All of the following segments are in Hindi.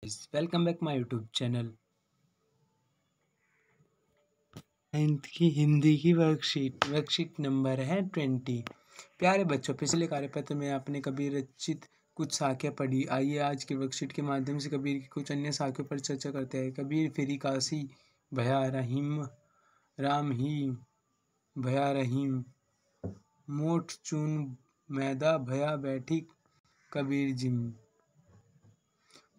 Welcome back my YouTube channel. 9th की हिंदी की वर्कशीट नंबर है 20। प्यारे बच्चों, पिछले कार्यपत्र में आपने कबीर रचित कुछ साखियाँ पढ़ी। आइए आज के वर्कशीट के माध्यम से कबीर की कुछ अन्य साखियों पर चर्चा करते हैं। कबीर फिरी काशी भया रहीम, राम ही भया रहीम, मोठ चून मैदा भया बैठी कबीर जिम।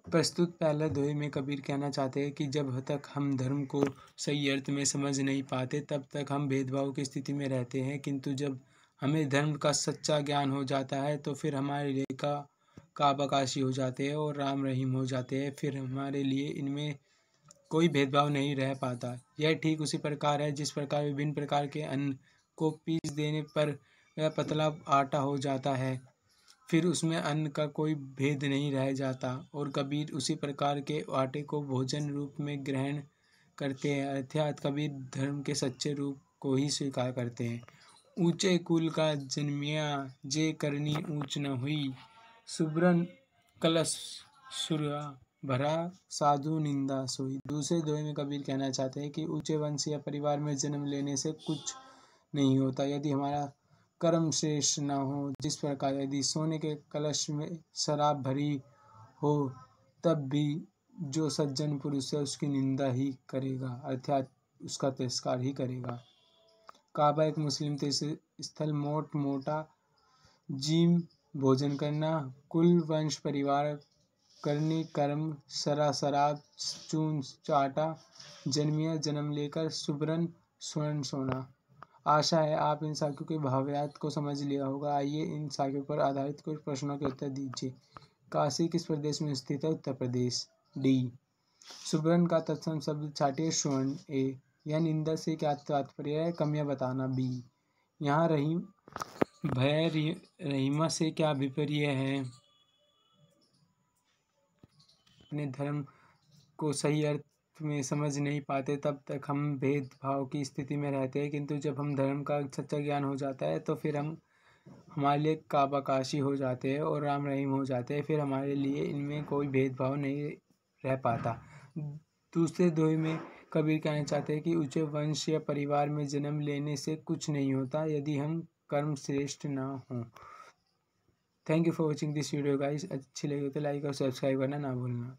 प्रस्तुत पहले दोहे में कबीर कहना चाहते हैं कि जब तक हम धर्म को सही अर्थ में समझ नहीं पाते तब तक हम भेदभाव की स्थिति में रहते हैं, किंतु जब हमें धर्म का सच्चा ज्ञान हो जाता है तो फिर हमारे लिए काबाकाशी हो जाते हैं और राम रहीम हो जाते हैं। फिर हमारे लिए इनमें कोई भेदभाव नहीं रह पाता। यह ठीक उसी प्रकार है जिस प्रकार विभिन्न प्रकार के अन्न को पीस देने पर वह पतला आटा हो जाता है, फिर उसमें अन्न का कोई भेद नहीं रह जाता। और कबीर उसी प्रकार के आटे को भोजन रूप में ग्रहण करते हैं, अर्थात कबीर धर्म के सच्चे रूप को ही स्वीकार करते हैं। ऊंचे कुल का जन्मिया जे करनी ऊंच न हुई, सुब्रन कलश सुरा भरा साधु निंदा सोई। दूसरे दोहे में कबीर कहना चाहते हैं कि ऊंचे वंश या परिवार में जन्म लेने से कुछ नहीं होता यदि हमारा कर्म श्रेष्ठ न हो। जिस प्रकार यदि सोने के कलश में शराब भरी हो तब भी जो सज्जन पुरुष है उसकी निंदा ही करेगा, अर्थात उसका तिरस्कार ही करेगा। काबा एक मुस्लिम तीर्थ स्थल, मोटा जिम भोजन करना, कुल वंश परिवार, करनी कर्म, शराब चून चाटा, जन्मिया जन्म लेकर, सुबरन स्वर्ण सोना। आशा है आप इन साखियों के भावार्थ को समझ लिया होगा। आइए इन साखियों पर आधारित कुछ प्रश्नों के उत्तर दीजिए। काशी किस प्रदेश में स्थित है? उत्तर प्रदेश। डी। सुब्रन का तत्सम शब्द छाटिए स्वर्ण। ए। यह निंदा से क्या तात्पर्य है? कमियां बताना। बी। यहाँ रहीम भय रहीमा से क्या अभिप्राय है? अपने धर्म को सही अर्थ में समझ नहीं पाते तब तक हम भेदभाव की स्थिति में रहते हैं, किंतु जब हम धर्म का सच्चा ज्ञान हो जाता है तो फिर हम हमारे लिए काबाकाशी हो जाते हैं और राम रहीम हो जाते हैं। फिर हमारे लिए इनमें कोई भेदभाव नहीं रह पाता। दूसरे दोहे में कबीर कहना चाहते हैं कि ऊंचे वंश या परिवार में जन्म लेने से कुछ नहीं होता यदि हम कर्म श्रेष्ठ ना हों। Thank you for watching this video guys. अच्छी लगी तो लाइक और सब्सक्राइब करना ना भूलना।